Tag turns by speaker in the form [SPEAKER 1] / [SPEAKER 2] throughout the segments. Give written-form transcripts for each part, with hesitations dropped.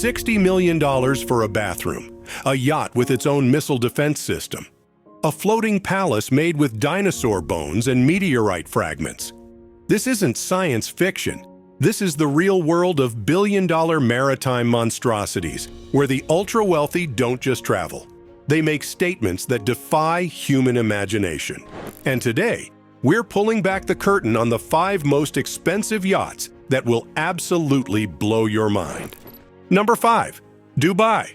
[SPEAKER 1] $60 million for a bathroom, a yacht with its own missile defense system, a floating palace made with dinosaur bones and meteorite fragments. This isn't science fiction. This is the real world of billion-dollar maritime monstrosities, where the ultra-wealthy don't just travel. They make statements that defy human imagination. And today, we're pulling back the curtain on the 5 most expensive yachts that will absolutely blow your mind. Number 5. Dubai.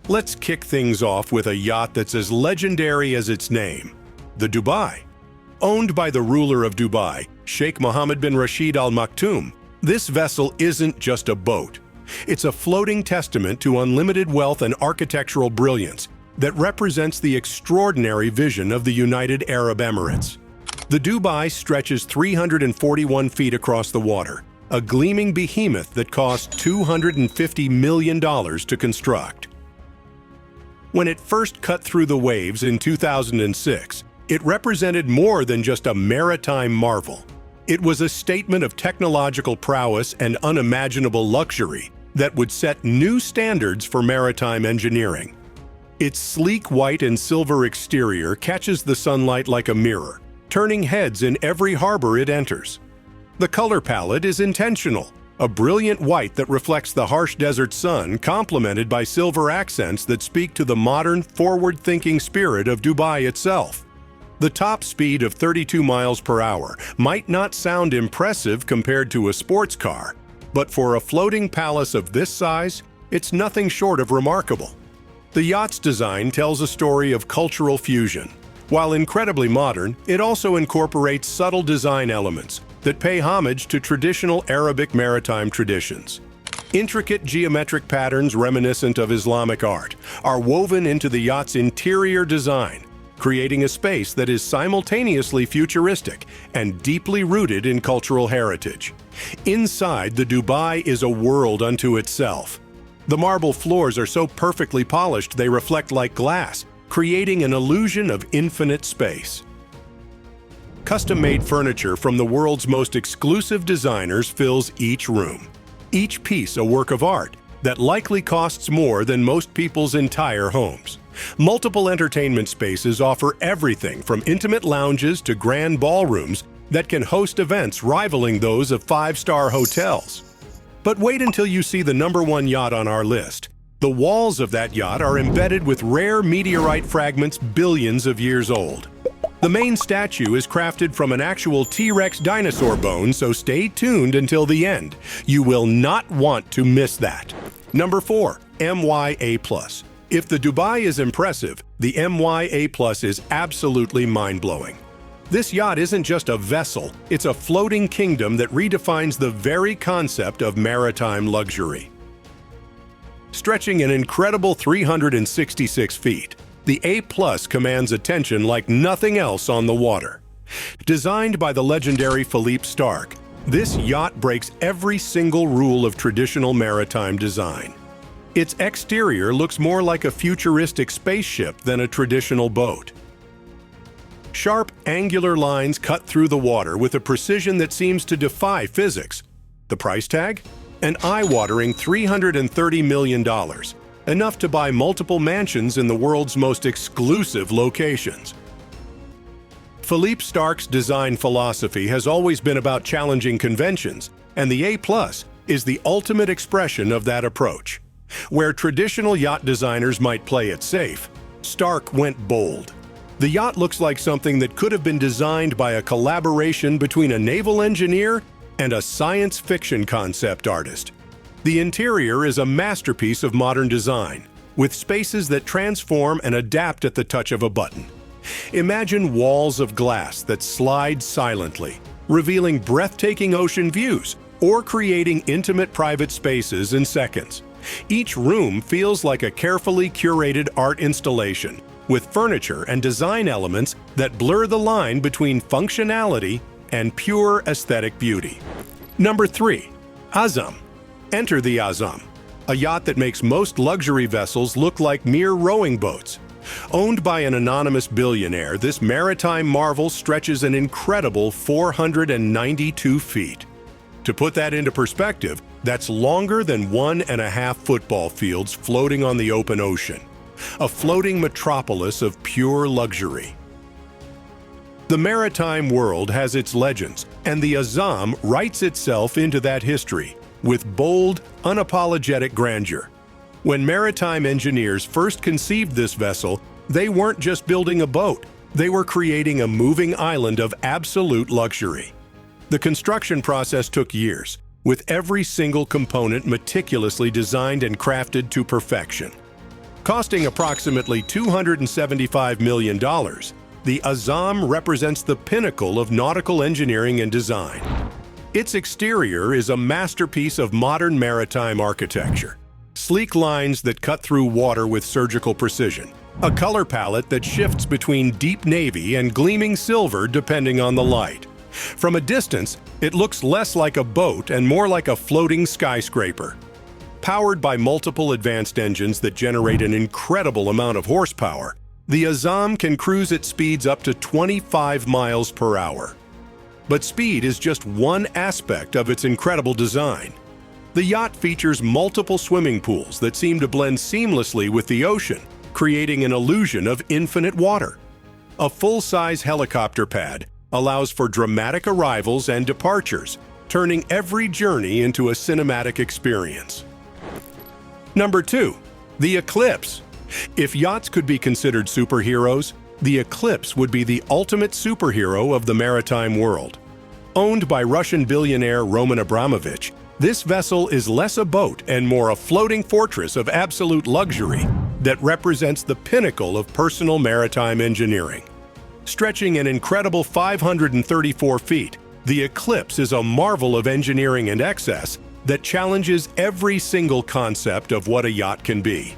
[SPEAKER 1] Let's kick things off with a yacht that's as legendary as its name, the Dubai. Owned by the ruler of Dubai, Sheikh Mohammed bin Rashid Al Maktoum, this vessel isn't just a boat. It's a floating testament to unlimited wealth and architectural brilliance that represents the extraordinary vision of the United Arab Emirates. The Dubai stretches 341 feet across the water, a gleaming behemoth that cost $250 million to construct. When it first cut through the waves in 2006, it represented more than just a maritime marvel. It was a statement of technological prowess and unimaginable luxury that would set new standards for maritime engineering. Its sleek white and silver exterior catches the sunlight like a mirror, turning heads in every harbor it enters. The color palette is intentional, a brilliant white that reflects the harsh desert sun, complemented by silver accents that speak to the modern, forward-thinking spirit of Dubai itself. The top speed of 32 miles per hour might not sound impressive compared to a sports car, but for a floating palace of this size, it's nothing short of remarkable. The yacht's design tells a story of cultural fusion. While incredibly modern, it also incorporates subtle design elements that pay homage to traditional Arabic maritime traditions. Intricate geometric patterns reminiscent of Islamic art are woven into the yacht's interior design, creating a space that is simultaneously futuristic and deeply rooted in cultural heritage. Inside, the Dubai is a world unto itself. The marble floors are so perfectly polished they reflect like glass, creating an illusion of infinite space. Custom-made furniture from the world's most exclusive designers fills each room, each piece a work of art that likely costs more than most people's entire homes. Multiple entertainment spaces offer everything from intimate lounges to grand ballrooms that can host events rivaling those of 5-star hotels. But wait until you see the #1 yacht on our list. The walls of that yacht are embedded with rare meteorite fragments billions of years old. The main statue is crafted from an actual T-Rex dinosaur bone, so stay tuned until the end. You will not want to miss that. Number 4. MYA+. If the Dubai is impressive, the MYA+ is absolutely mind-blowing. This yacht isn't just a vessel, it's a floating kingdom that redefines the very concept of maritime luxury. Stretching an incredible 366 feet, the A+ commands attention like nothing else on the water. Designed by the legendary Philippe Starck, this yacht breaks every single rule of traditional maritime design. Its exterior looks more like a futuristic spaceship than a traditional boat. Sharp, angular lines cut through the water with a precision that seems to defy physics. The price tag? An eye-watering $330 million, enough to buy multiple mansions in the world's most exclusive locations. Philippe Starck's design philosophy has always been about challenging conventions, and the A+ is the ultimate expression of that approach. Where traditional yacht designers might play it safe, Starck went bold. The yacht looks like something that could have been designed by a collaboration between a naval engineer and a science fiction concept artist. The interior is a masterpiece of modern design, with spaces that transform and adapt at the touch of a button. Imagine walls of glass that slide silently, revealing breathtaking ocean views or creating intimate private spaces in seconds. Each room feels like a carefully curated art installation, with furniture and design elements that blur the line between functionality and pure aesthetic beauty. Number 3. Azam. Enter the Azam, a yacht that makes most luxury vessels look like mere rowing boats. Owned by an anonymous billionaire, this maritime marvel stretches an incredible 492 feet. To put that into perspective, that's longer than 1.5 football fields floating on the open ocean. A floating metropolis of pure luxury. The maritime world has its legends, and the Azam writes itself into that history with bold, unapologetic grandeur. When maritime engineers first conceived this vessel, they weren't just building a boat, they were creating a moving island of absolute luxury. The construction process took years, with every single component meticulously designed and crafted to perfection. Costing approximately $275 million, the Azam represents the pinnacle of nautical engineering and design. Its exterior is a masterpiece of modern maritime architecture. Sleek lines that cut through water with surgical precision. A color palette that shifts between deep navy and gleaming silver depending on the light. From a distance, it looks less like a boat and more like a floating skyscraper. Powered by multiple advanced engines that generate an incredible amount of horsepower, the Azam can cruise at speeds up to 25 miles per hour. But speed is just one aspect of its incredible design. The yacht features multiple swimming pools that seem to blend seamlessly with the ocean, creating an illusion of infinite water. A full-size helicopter pad allows for dramatic arrivals and departures, turning every journey into a cinematic experience. Number 2. The Eclipse. If yachts could be considered superheroes, the Eclipse would be the ultimate superhero of the maritime world. Owned by Russian billionaire Roman Abramovich, this vessel is less a boat and more a floating fortress of absolute luxury that represents the pinnacle of personal maritime engineering. Stretching an incredible 534 feet, the Eclipse is a marvel of engineering and excess that challenges every single concept of what a yacht can be.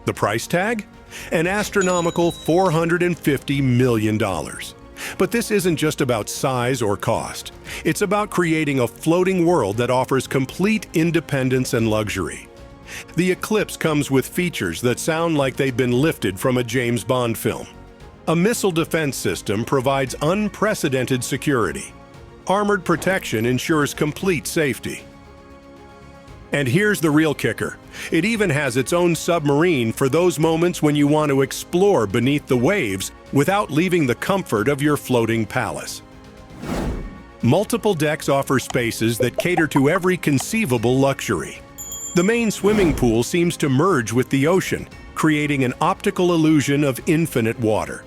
[SPEAKER 1] The price tag? An astronomical $450 million. But this isn't just about size or cost. It's about creating a floating world that offers complete independence and luxury. The Eclipse comes with features that sound like they've been lifted from a James Bond film. A missile defense system provides unprecedented security. Armored protection ensures complete safety. And here's the real kicker. It even has its own submarine for those moments when you want to explore beneath the waves without leaving the comfort of your floating palace. Multiple decks offer spaces that cater to every conceivable luxury. The main swimming pool seems to merge with the ocean, creating an optical illusion of infinite water.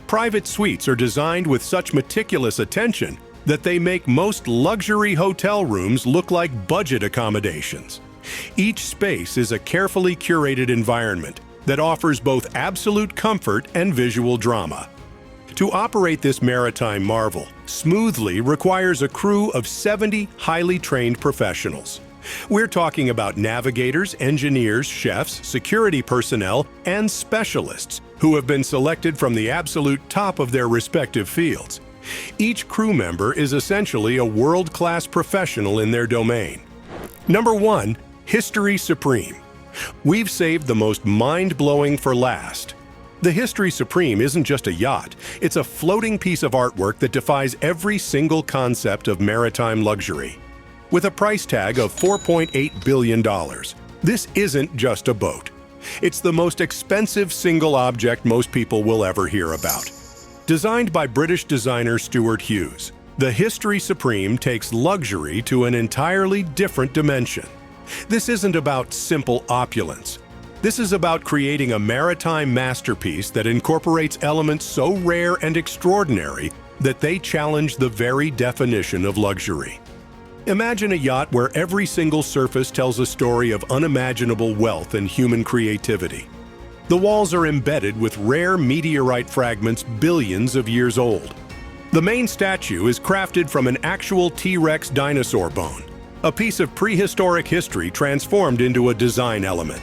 [SPEAKER 1] Private suites are designed with such meticulous attention that they make most luxury hotel rooms look like budget accommodations. Each space is a carefully curated environment that offers both absolute comfort and visual drama. To operate this maritime marvel smoothly requires a crew of 70 highly trained professionals. We're talking about navigators, engineers, chefs, security personnel, and specialists who have been selected from the absolute top of their respective fields. Each crew member is essentially a world-class professional in their domain. Number 1. History Supreme. We've saved the most mind-blowing for last. The History Supreme isn't just a yacht, it's a floating piece of artwork that defies every single concept of maritime luxury. With a price tag of $4.8 billion, this isn't just a boat. It's the most expensive single object most people will ever hear about. Designed by British designer Stuart Hughes, the History Supreme takes luxury to an entirely different dimension. This isn't about simple opulence. This is about creating a maritime masterpiece that incorporates elements so rare and extraordinary that they challenge the very definition of luxury. Imagine a yacht where every single surface tells a story of unimaginable wealth and human creativity. The walls are embedded with rare meteorite fragments billions of years old. The main statue is crafted from an actual T-Rex dinosaur bone, a piece of prehistoric history transformed into a design element.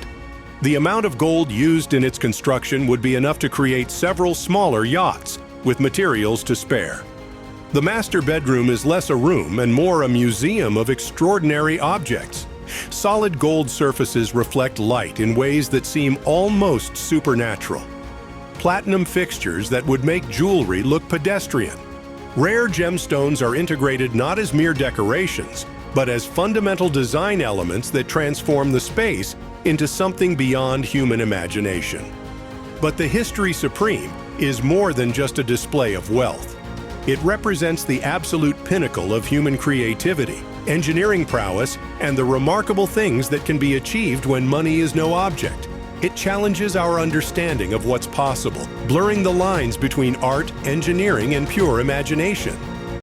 [SPEAKER 1] The amount of gold used in its construction would be enough to create several smaller yachts, with materials to spare. The master bedroom is less a room and more a museum of extraordinary objects. Solid gold surfaces reflect light in ways that seem almost supernatural. Platinum fixtures that would make jewelry look pedestrian. Rare gemstones are integrated not as mere decorations, but as fundamental design elements that transform the space into something beyond human imagination. But the History Supreme is more than just a display of wealth. It represents the absolute pinnacle of human creativity, engineering prowess, and the remarkable things that can be achieved when money is no object. It challenges our understanding of what's possible, blurring the lines between art, engineering, and pure imagination.